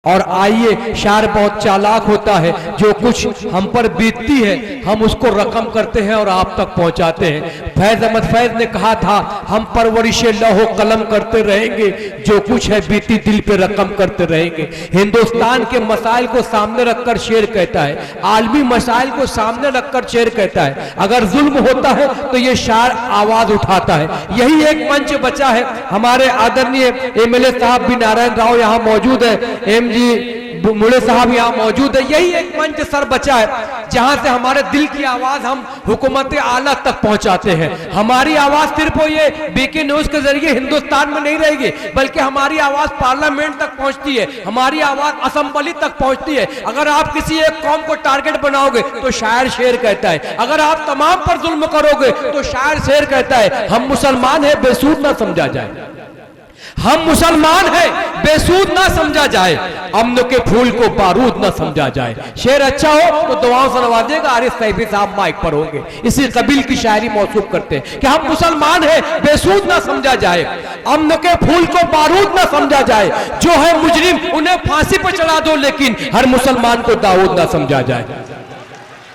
और आइए, शायर बहुत चालाक होता है, जो कुछ हम पर बीतती है हम उसको रकम करते हैं और आप तक पहुंचाते हैं। फैज अहमद फैज ने कहा था, हम परवरिशे लौहो कलम करते रहेंगे, जो कुछ है बीती दिल पे रकम करते रहेंगे। हिंदुस्तान के मसाइल को सामने रखकर शेर कहता है, आलमी मसाइल को सामने रखकर शेर कहता है, अगर जुल्म होता है तो ये शायर आवाज उठाता है। यही एक मंच बचा है। हमारे आदरणीय एमएलए साहब भी नारायण राव यहाँ मौजूद है, एम जी मुड़े साहब यहाँ मौजूद है। यही एक मंच सर बचा है जहां से हमारे दिल की आवाज हम हुकूमत आला तक पहुंचाते हैं। हमारी आवाज सिर्फ ये बीके न्यूज के जरिए हिंदुस्तान में नहीं रहेगी, बल्कि हमारी आवाज पार्लियामेंट तक पहुंचती है, हमारी आवाज असेंबली तक पहुंचती है। अगर आप किसी एक कौम को टारगेट बनाओगे तो शायर शेर कहता है, अगर आप तमाम पर जुल्म करोगे तो शायर शेर कहता है, हम मुसलमान हैं बेसूद ना समझा जाए, हम मुसलमान हैं बेसूद ना समझा जाए, अमन के फूल को बारूद ना समझा जाए। शेर अच्छा हो तो दुआओं से नवाजेगा। आरिफ सैफी साहब माइक पर होंगे, इसी कबील की शायरी मौसूफ करते हैं कि हम मुसलमान हैं बेसूद ना समझा जाए, अमन के फूल को बारूद ना समझा जाए, जो है मुजरिम उन्हें फांसी पर चढ़ा दो, लेकिन हर मुसलमान को दाऊद ना समझा जाए।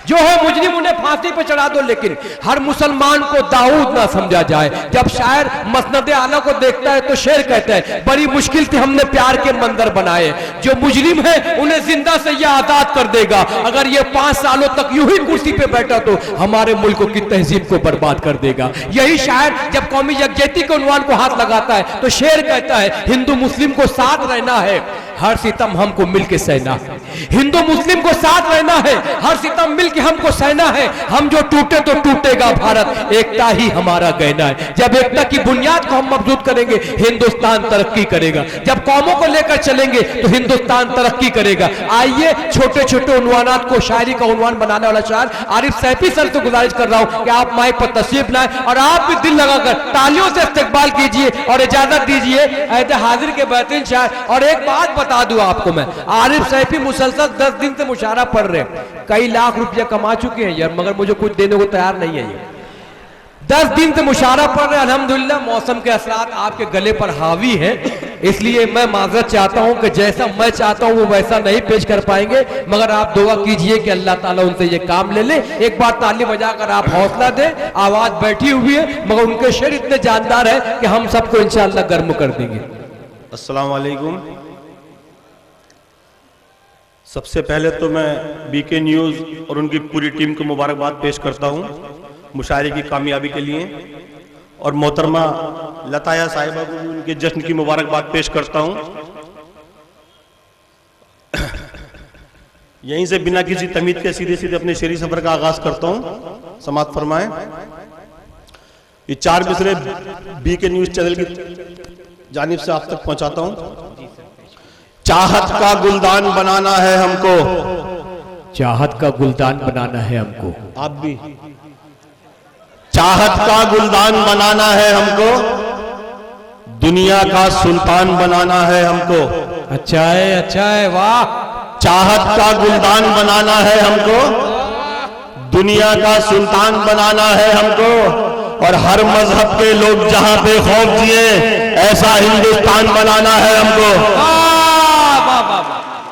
जो है मुजरिम उन्हें फांसी पे चढ़ा दो, लेकिन हर मुसलमान को दाऊद ना समझा जाए। जब शायर मसनद आला को देखता है तो शेर कहता है, बड़ी मुश्किल से हमने प्यार के मंदिर बनाए, जो मुजरिम है उन्हें जिंदा से यह आजाद कर देगा, अगर ये 5 सालों तक यूं ही कुर्सी पे बैठा तो हमारे मुल्क की तहजीब को बर्बाद कर देगा। यही शायर जब कौमी यकजहती के उन्वान को हाथ लगाता है तो शेर कहता है, हिंदू मुस्लिम को साथ रहना है, हर सितम हमको मिलके सहना है। हिंदू मुस्लिम को साथ रहना है, हर सितम मिलके हमको सहना है। हम जो टूटे तो टूटेगा भारत, एकता ही हमारा गहना है। जब एकता की बुनियाद को हम मजबूत करेंगे हिंदुस्तान तरक्की करेगा। जब कौमों को लेकर चलेंगे तो हिंदुस्तान तरक्की करेगा। आइए, छोटे छोटे उन्वानात को शायरी का उन्वान बनाने वाला शायर आरिफ सैफी सर से गुजारिश कर रहा हूं कि आप माइक पर तशरीफ लाएं और आप भी दिल लगाकर तालियों से इस्तकबाल कीजिए और इजाजत दीजिए ऐसे हाजिर के बेहतरीन शायर। और एक बात बता दूं आपको मैं, आरिफ सैफी मुसलसल 10 दिन से मुशायरा पढ़ रहे हैं, कई लाख रुपया कमा चुके हैं यार, मगर मुझे कुछ देने को तैयार नहीं है। ये 10 दिन से मुशायरा पढ़ रहे हैं। अल्हम्दुलिल्लाह मौसम के असरात आपके गले पर हावी है, इसलिए मैं माजरत चाहता हूं कि जैसा मैं चाहता हूं वो वैसा नहीं पेश कर पाएंगे, मगर आप दुआ कीजिए कि अल्लाह ताला उनसे ये काम ले ले। एक बार ताली बजाकर आप हौसला दें। आवाज बैठी हुई है मगर उनके शेर इतने जानदार है कि हम सबको इंशाअल्लाह गर्म कर देंगे। अस्सलाम वालेकुम। सबसे पहले तो मैं बीके न्यूज़ और उनकी पूरी टीम को मुबारकबाद पेश करता हूं मुशायरे की कामयाबी के लिए, और मोहतरमा लताया साहिबा को भी उनके जश्न की मुबारकबाद पेश करता हूं। यहीं से बिना किसी तमीद के सीधे सीधे अपने शेरी सफर का आगाज करता हूं। समाअत फरमाएं। ये 4 मिसरे बीके न्यूज़ चैनल की जानिब से आप तक पहुंचाता हूं। चाहत का गुलदान बनाना है हमको, चाहत का गुलदान बनाना है हमको, आप भी चाहत का गुलदान बनाना है हमको, दुनिया का सुल्तान बनाना है हमको। अच्छा है, वाह। चाहत का गुलदान बनाना है हमको, दुनिया का सुल्तान बनाना है हमको, और हर मजहब के लोग जहां पे खौफ जिए ऐसा हिंदुस्तान बनाना है हमको।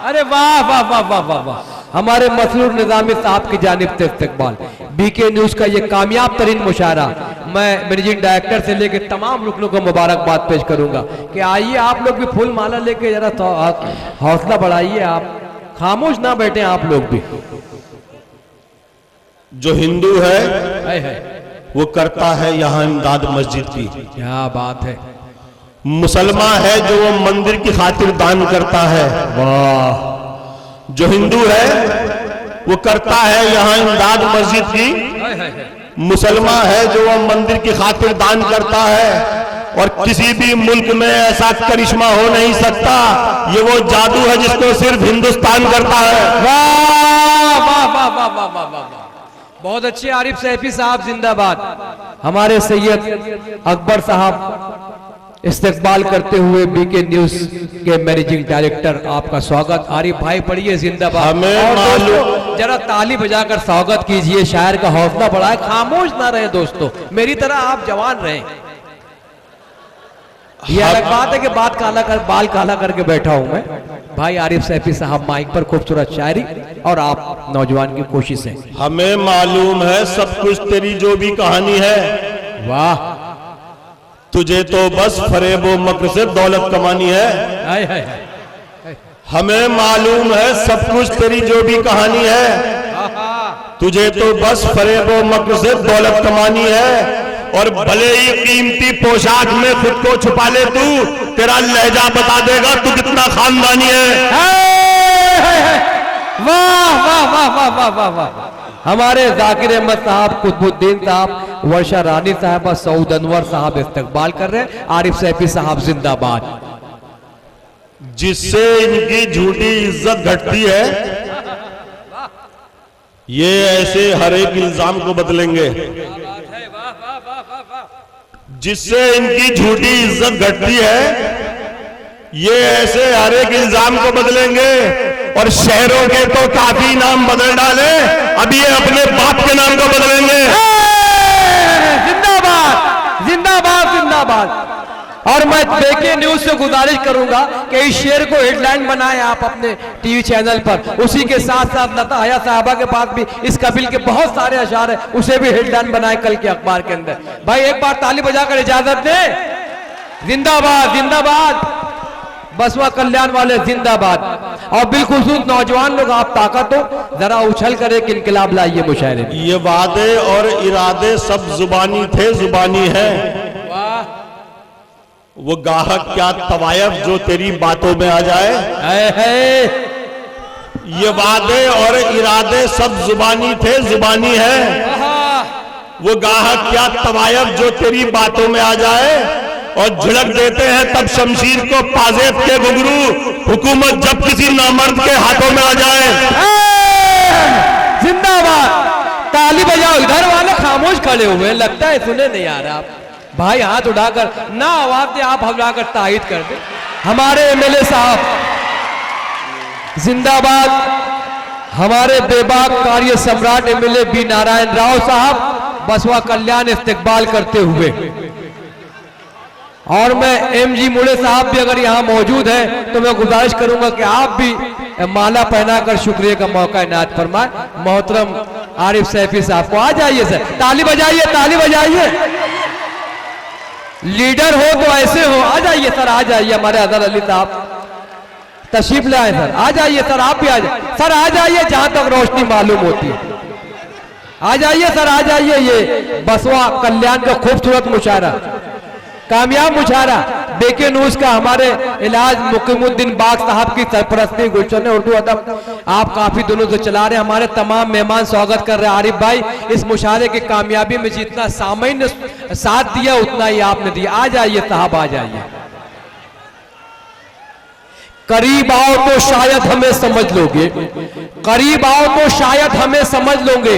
अरे वाह वाह वाह वाह वाह वाह, हमारे मसरूर निजामी साहब की जानिब से इस्तकबाल। बीके न्यूज का ये कामयाब तरीन मुशायरा मैं मैनेजिंग डायरेक्टर से लेकर तमाम रुकनों को मुबारकबाद पेश करूंगा कि आइए आप लोग भी फूल माला लेके जरा हौसला बढ़ाइए, आप खामोश ना बैठे आप लोग भी। जो हिंदू है वो करता है यहाँ इमदाद मस्जिद की, क्या बात है। मुसलमान है जो वो मंदिर की खातिर दान करता है, वाह। जो हिंदू है वो करता है यहाँ इमदाद मस्जिद की, मुसलमान है जो वो मंदिर की खातिर दान करता है, और किसी भी मुल्क में ऐसा करिश्मा हो नहीं सकता, ये वो जादू है जिसको सिर्फ हिंदुस्तान करता है। वाह वाह वाह वाह वाह वाह वाह, बहुत अच्छे। आरिफ सैफी साहब जिंदाबाद। हमारे सैयद अकबर साहब इस्तेकबाल करते हुए बीके न्यूज के मैनेजिंग डायरेक्टर, आपका स्वागत। आरिफ भाई पढ़िए जिंदाबाद। और जरा ताली बजाकर स्वागत कीजिए, शायर का हौसला बढ़ाए, खामोश ना रहे दोस्तों, मेरी तरह आप जवान रहें। ये अलग बात है कि बाल काला करके बैठा हूं मैं। भाई आरिफ सैफी साहब माइक पर खूबसूरत शायरी और आप नौजवान की कोशिश है। हमें मालूम है सब कुछ तेरी जो भी कहानी है, वाह, तुझे तो बस फरेबो मक्र से दौलत कमानी है। हाय हाय। हमें मालूम है सब कुछ तेरी जो भी कहानी है, तुझे तो बस फरेबो मक्र से दौलत कमानी है। और भले ही कीमती पोशाक में खुद को छुपा ले तू, तेरा लहजा बता देगा तू कितना खानदानी है। वाह वाह वाह वाह वाह वाह वाह। हमारे जाकिर अहमद साहब, कुतुबुद्दीन साहब, वर्षा रानी साहबा, सऊद अनवर साहब इस्तकबाल कर रहे हैं। आरिफ सैफी साहब जिंदाबाद। जिससे इनकी झूठी इज्जत घटती है, ये ऐसे हर एक इल्जाम को बदलेंगे। जिससे इनकी झूठी इज्जत घटती है, ये ऐसे हर एक इल्जाम को बदलेंगे। और शहरों के तो काफी नाम बदल डाले, अब ये अपने बाप के नाम को बदलेंगे। जिंदाबाद जिंदाबाद जिंदाबाद। और मैं देखे न्यूज से गुजारिश करूंगा कि इस शेर को हेडलाइन बनाएं आप अपने टीवी चैनल पर। उसी के साथ साथ लता हया साहबा के पास भी इस कबिल के बहुत सारे अशार है, उसे भी हेडलाइन बनाएं कल के अखबार के अंदर। भाई एक बार ताली बजाकर इजाजत दे। जिंदाबाद जिंदाबाद, बसवा कल्याण वाले जिंदाबाद। और बिलखुसूस नौजवान लोग आप ताकत हो, जरा उछल कर एक इनकलाब लाइए मुशायरे में। ये वादे और इरादे सब जुबानी थे, जुबानी है। वो गाहक क्या तवायफ जो तेरी बातों में आ जाए। है ये वादे और इरादे सब जुबानी थे, जुबानी है। वो गाहक क्या तवायफ जो तेरी बातों में आ जाए। और झिड़क देते हैं तब शमशीर को पाजेब के घुंघरू, हुकूमत जब किसी नामर्द के हाथों में आ जाए। जिंदाबाद। ताली बजाओ। इधर वाले खामोश खड़े हुए, लगता है सुने नहीं आ रहा। आप भाई हाथ उठाकर ना आवाज दे, आप हवलाकर तायद कर दे। हमारे एमएलए साहब जिंदाबाद। हमारे बेबाक कार्य सम्राट एमएलए बी नारायण राव साहब बसवा कल्याण इस्तकबाल करते हुए। और मैं एमजी मुड़े साहब भी अगर यहाँ मौजूद हैं तो मैं गुजारिश करूंगा कि आप भी माला पहनाकर शुक्रिया का मौका इनायत फरमाए मोहतरम आरिफ सैफी साहब को। आ जाइए सर, ताली बजाइए, ताली बजाइए। लीडर हो तो ऐसे हो। आ जाइए सर, आ जाइए। हमारे अजहर अली साहब तशरीफ ले आए सर, आ जाइए सर। आप भी आ जाइए सर, आ जाइए जहां तक रोशनी मालूम होती है। आ जाइए सर, आ जाइए। ये बसवा कल्याण का खूबसूरत मुशायरा, कामयाब मुशायरा बेके न्यूज का हमारे इलाज मुकीमुद्दीन बाग साहब की सरपरस्ती गुलशन उर्दू अदब आप काफी दिनों से चला रहे हैं। हमारे तमाम मेहमान स्वागत कर रहे हैं। आरिफ भाई, इस मुशायरे की कामयाबी में जितना सामईन ने साथ दिया उतना ही आपने दिया। आ जाइए साहब, आ जाइए। करीब आओ तो शायद हमें समझ लोगे, करीब आओ तो शायद हमें समझ लोगे।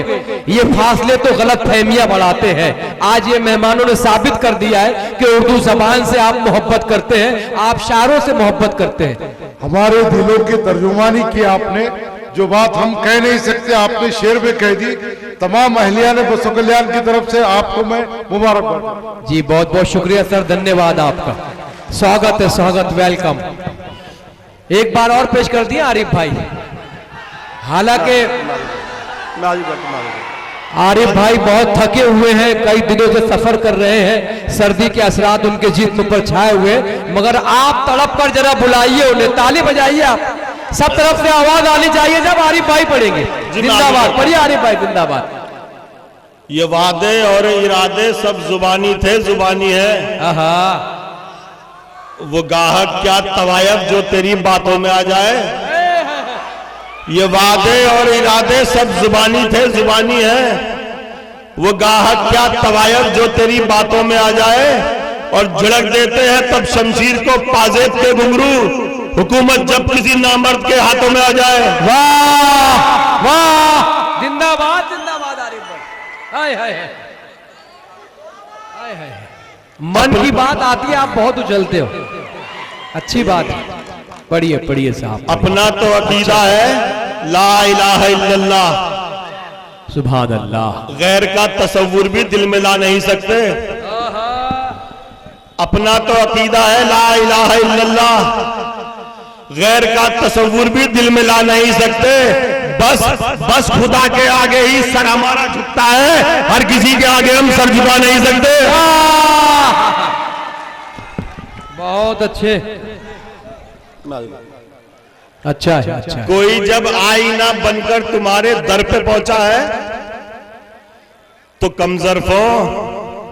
ये फासले तो गलत फहमियां बढ़ाते हैं। आज ये मेहमानों ने साबित कर दिया है कि उर्दू जबान से आप मोहब्बत करते हैं, आप शायरों से मोहब्बत करते हैं। हमारे दिलों की तर्जुमानी की आपने, जो बात हम कह नहीं सकते आपने शेर में कह दी। तमाम अहलिया ने बसवा कल्याण की तरफ से आपको मैं मुबारकबाद। जी बहुत बहुत शुक्रिया सर, धन्यवाद आपका। स्वागत है, स्वागत, वेलकम। एक बार और पेश कर दिया आरिफ भाई। हालांकि आरिफ भाई बहुत थके हुए हैं, कई दिनों से सफर कर रहे हैं, सर्दी के असरात उनके जिस्म पर छाए हुए, मगर आप तड़प कर जरा बुलाइए उन्हें, ताली बजाइए। आप सब तरफ से आवाज आनी चाहिए जब आरिफ भाई पढ़ेंगे। जिंदाबाद पढ़िए आरिफ भाई, जिंदाबाद। ये वादे और इरादे सब जुबानी थे, जुबानी है। वो गाहक क्या तवायफ जो तेरी बातों में आ जाए। ये वादे और इरादे सब जुबानी थे, जुबानी है। वो गाहक क्या तवायफ जो तेरी बातों में आ जाए। और झिड़क देते हैं तब शमशीर को पाजेब के घुंघरू, हुकूमत जब किसी नामर्द के हाथों में आ जाए। वाह वाह, जिंदाबाद जिंदाबाद आरिफ भाई। हाय हाय हाय हाय। मन की बात आती है, आप बहुत उछलते हो, अच्छी बात है। पढ़िए पढ़िए साहब। अपना तो अकीदा है ला इलाहा इल्लल्लाह, सुभान अल्लाह। गैर का तसव्वुर भी दिल में ला नहीं सकते। अपना तो अकीदा है ला इलाहा इल्लल्लाह, गैर का तस्वुर भी दिल में ला नहीं सकते। बस खुदा के आगे ही सर हमारा झुकता है, हर किसी के आगे हम सर झुका नहीं सकते। बहुत अच्छे, अच्छा है, अच्छा है। कोई जब आईना बनकर तुम्हारे दर पे पहुंचा है तो कमजरफो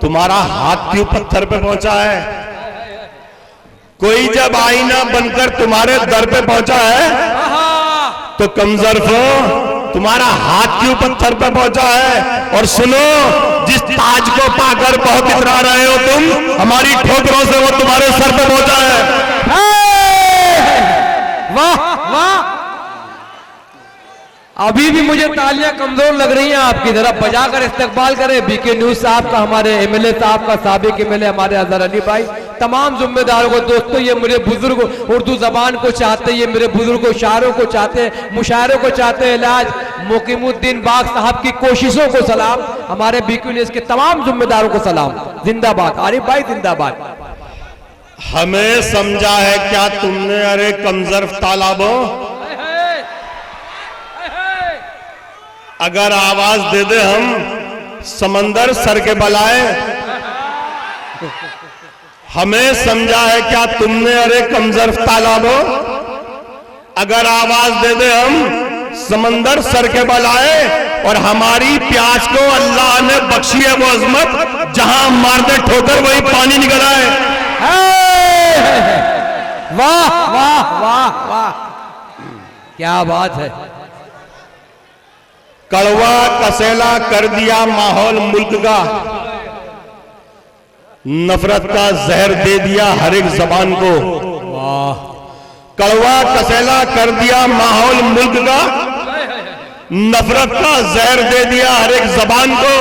तुम्हारा हाथ क्यों पत्थर पे पहुंचा है। कोई जब आईना बनकर तुम्हारे दर पे पहुंचा है तो कमजरफो तुम्हारा हाथ क्यों पत्थर पे पहुंचा है। और सुनो, जिस ताज को पाकर बहुत इतरा रहे हो तुम, हमारी ठोकरों से वो तुम्हारे सर पे पहुंचा है। वाह वाह, अभी भी मुझे तालियां कमजोर लग रही हैं आपकी, जरा बजाकर इस्तकबाल करें बीके न्यूज साहब का, हमारे एमएलए साहब का, साबिक एमएलए हमारे अजहर अली भाई, तमाम जिम्मेदारों को। दोस्तों, ये मेरे बुजुर्ग उर्दू जबान को चाहते हैं, ये मेरे बुजुर्ग शायरों को चाहते हैं, मुशायरों को चाहते हैं इलाज, मुकीमुद्दीन बाग साहब की कोशिशों को सलाम, हमारे बीके न्यूज के तमाम जिम्मेदारों को सलाम। जिंदाबाद आरिफ भाई, जिंदाबाद। हमें समझा है क्या तुमने, अरे कमजरफ तालाबो, अगर आवाज दे दे हम समंदर सर के बलाए। हमें समझा है क्या तुमने, अरे कमजरफ तालाबो, अगर आवाज दे दे हम समंदर सर के बलाए। और हमारी प्यास को अल्लाह ने बख्शी है वो अजमत, जहां मार दे ठोकर वही पानी निकल आए। वाह वाह वाह वाह, क्या बात है। कड़वा कसेला कर दिया माहौल मुल्क का, नफरत का जहर दे दिया हर एक जबान को। वाह, कड़वा कसेला कर दिया माहौल मुल्क का, नफरत का जहर दे दिया हर एक जबान को।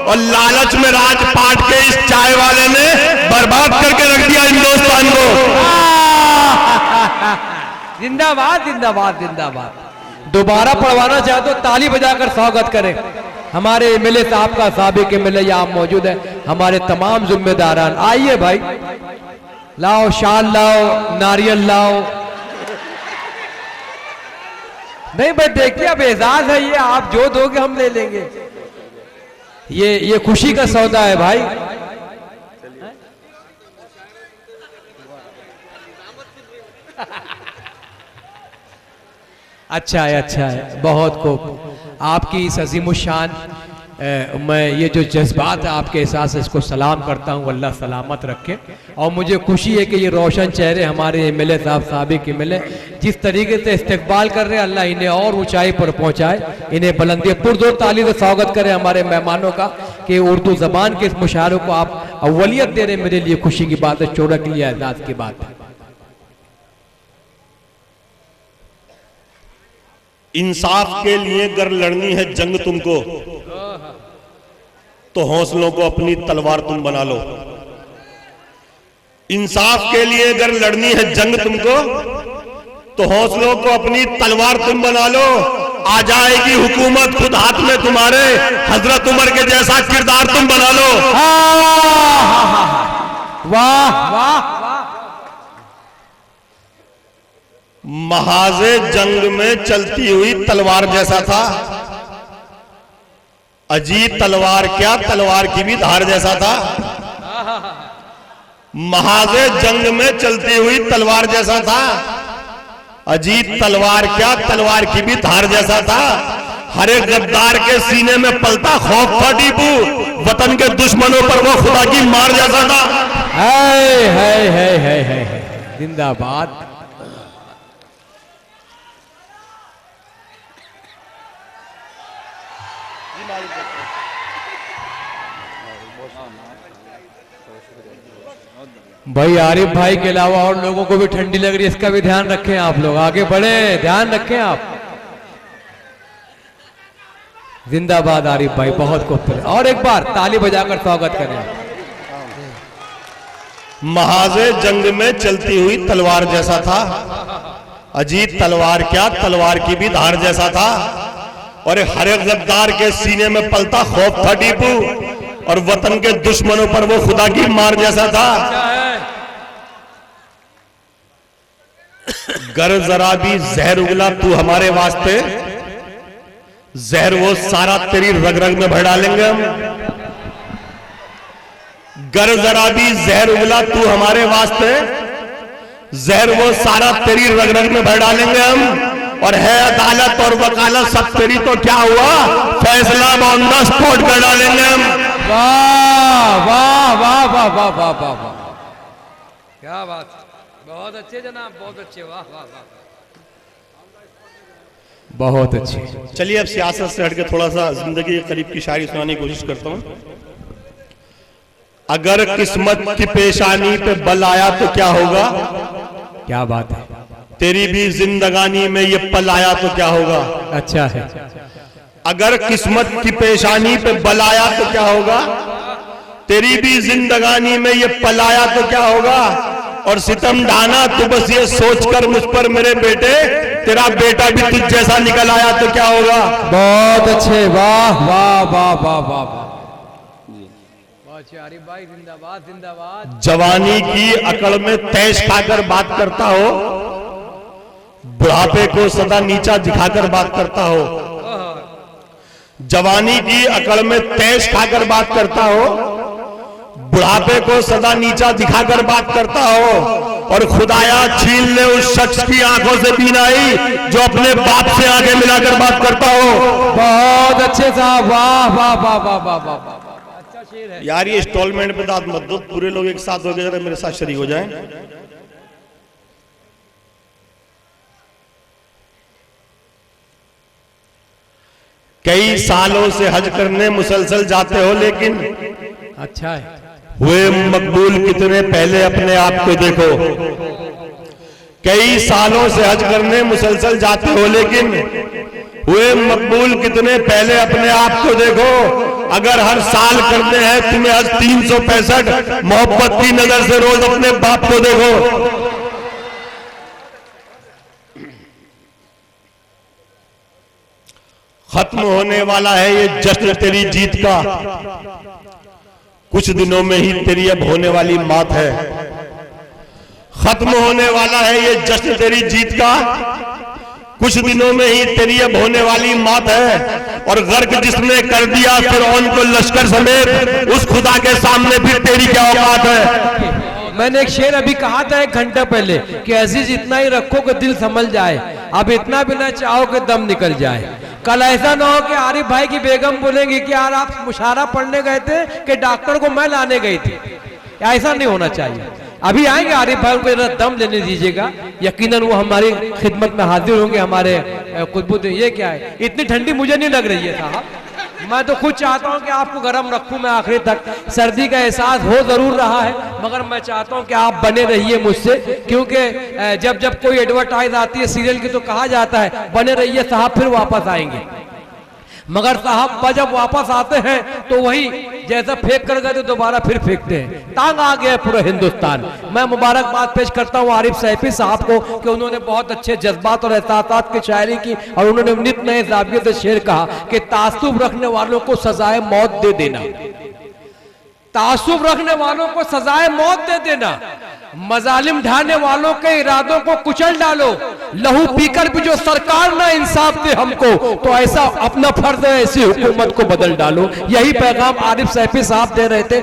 और लालच में राजपाट के इस चाय वाले ने बर्बाद करके रख दिया हिंदुस्तान को। जिंदाबाद जिंदाबाद जिंदाबाद। दोबारा पढ़वाना चाहे तो ताली बजाकर स्वागत करें हमारे एमएलए साहब का, साबिक एमएलए यहाँ मौजूद है, हमारे तमाम जिम्मेदारान। आइए भाई, लाओ शाल लाओ, नारियल लाओ। नहीं भाई, देखिए अब एजाज है ये, आप जो दोगे हम ले लेंगे। ये खुशी का सौदा है भाई। अच्छा है, अच्छा है, बहुत खूब। आपकी इस अजीमुशान मैं ये जो जज्बात है आपके एहसास है, इसको सलाम करता हूँ, अल्लाह सलामत रखे। और मुझे खुशी है कि ये रोशन चेहरे हमारे एमएलए साहब, साबिक एमएलए, जिस तरीके से इस्तकबाल कर रहे हैं, अल्लाह इन्हें और ऊंचाई पर पहुंचाए, इन्हें बुलंदी। पुरजोर ताली से स्वागत करें हमारे मेहमानों का कि उर्दू जबान के इस मुशायरों को आप अव्वलियत दे रहे, मेरे लिए खुशी की बात है, शोहरत के लिए एजाज की बात है। इंसाफ के लिए अगर लड़नी है जंग तुमको, तो हौसलों को अपनी तलवार तुम बना लो। इंसाफ के लिए अगर लड़नी है जंग तुमको, तो हौसलों को अपनी तलवार तुम बना लो। आ जाएगी हुकूमत खुद हाथ में तुम्हारे, हजरत उमर के जैसा किरदार तुम बना लो। वाह वाह, महाजे जंग में चलती हुई तलवार जैसा था, अजीत तलवार क्या, तलवार की भी धार जैसा था। महाजे जंग में चलती हुई तलवार जैसा था, अजीत तलवार क्या, तलवार की भी धार जैसा था। हर एक गद्दार के सीने में पलता खौफ था टीपू, वतन के दुश्मनों पर वो खुदा की मार जैसा था। है जिंदाबाद। भाई आरिफ भाई के अलावा और लोगों को भी ठंडी लग रही है, इसका भी ध्यान रखें आप लोग, आगे बढ़े, ध्यान रखें आप। जिंदाबाद आरिफ भाई, बहुत खूबसूरत। और एक बार ताली बजाकर स्वागत करें। महाजे जंग में चलती हुई तलवार जैसा था, अजीत तलवार क्या, तलवार की भी धार जैसा था। और हर एक गद्दार के सीने में पलता खौफ था टीपू, और वतन के दुश्मनों पर वो खुदा की मार जैसा था। गर जरा भी जहर उगला तू हमारे वास्ते, जहर वो सारा तेरी रग रग में भर डालेंगे हम। गर जरा भी जहर उगला तू हमारे वास्ते, जहर वो सारा तेरी रग रग में भर डालेंगे हम। और है अदालत और वकालत सब तेरी, तो क्या हुआ, फैसला ऑन द स्पॉट कर डालेंगे हम। वाह वाह वाह वाह वाह वाह वाह वाह, क्या बात, बहुत अच्छे जनाब, बहुत अच्छे, वाह वाह वाह, बहुत अच्छे। चलिए अब सियासत से हटके थोड़ा सा जिंदगी के करीब की शायरी सुनाने की कोशिश करता हूं। अगर किस्मत की पेशानी पे बल आया तो क्या होगा, क्या बात है, तेरी भी जिंदगानी में ये पल आया तो क्या होगा। अच्छा है। अगर किस्मत की पेशानी पे बल आया तो क्या होगा, तेरी भी जिंदगानी में ये पल आया तो क्या होगा। और सितम ढाना तू बस ये सोचकर मुझ पर मेरे बेटे, तेरा बेटा भी तुझ जैसा निकल आया तो क्या होगा। बहुत अच्छे, वाह वाह वाह वाह वाह वाह, आरिफ भाई जिंदाबाद जिंदाबाद। जवानी की अकड़ में तैश खाकर बात करता हो, बुढ़ापे को सदा नीचा दिखाकर बात करता हो। जवानी की अकड़ में तैश खाकर बात करता हो, बुढ़ापे को सदा नीचा दिखाकर बात करता हो। और खुदाया छीन ले उस शख्स की आंखों से बीनाई जो अपने बाप से आंखें मिलाकर बात करता हो। बहुत अच्छे साहब, वाह वाह वाह वाह वाह वाह, अच्छा शेर है यार। ये इंस्टॉलमेंट पे दाद मत दो, पूरे लोग एक साथ हो गए, जरा मेरे साथ शरीक हो जाएं। कई सालों से हज करने मुसलसल जाते हो, लेकिन अच्छा है, हुए मकबूल कितने पहले अपने आप को देखो। कई सालों से हज करने मुसलसल जाते हो, लेकिन हुए मकबूल कितने पहले अपने आप को देखो। अगर हर साल करते हैं तुम्हें हज 365, मोहब्बत की नजर से रोज अपने बाप को देखो। खत्म होने वाला है ये जश्न तेरी जीत का, कुछ दिनों में ही तेरी अब होने वाली मौत है। खत्म होने वाला है ये जश्न तेरी जीत का, कुछ दिनों में ही तेरी अब होने वाली मौत है। और गर्क जिसने कर दिया फिरौन को लश्कर समेत, उस खुदा के सामने फिर तेरी क्या औकात है। मैंने एक शेर अभी कहा था 1 घंटा पहले कि अजीज इतना ही रखो कि दिल संभल जाए, अब इतना भी ना चाहो कि दम निकल जाए। कल ऐसा ना हो कि आरिफ भाई की बेगम बोलेंगे कि यार आप मुशारा पढ़ने गए थे कि डॉक्टर को मैं लाने गई थी। ऐसा नहीं होना चाहिए। अभी आएंगे आरिफ भाई, उनको जरा दम लेने दीजिएगा, यकीनन वो हमारी खिदमत में हाजिर होंगे। हमारे कुतुबुद्दीन, ये क्या है, इतनी ठंडी मुझे नहीं लग रही है साहब, मैं तो खुद चाहता हूं कि आपको गर्म रखूं मैं आखिरी तक। सर्दी का एहसास हो जरूर रहा है, मगर मैं चाहता हूं कि आप बने रहिए मुझसे, क्योंकि जब जब कोई एडवर्टाइज आती है सीरियल की तो कहा जाता है बने रहिए साहब, फिर वापस आएंगे। मगर साहब जब वापस आते हैं तो वही जैसा फेंक कर गए तो दोबारा फिर फेंकते हैं। तांग आ गया पूरा हिंदुस्तान। मैं मुबारकबाद पेश करता हूं आरिफ सैफी साहब को कि उन्होंने बहुत अच्छे जज्बात और एहसासात की शायरी की, और उन्होंने नित नए जाविये से शेर कहा कि तासुब रखने वालों को सजाए मौत दे देना, तासुब रखने वालों को सजाए मौत दे देना, मजालिम ढाने वालों के इरादों को कुचल डालो, लहू पीकर भी जो सरकार ना इंसाफ दे हमको, तो ऐसा अपना फर्ज है ऐसी हुकूमत को बदल डालो। यही पैगाम आरिफ सैफी साहब दे रहे थे।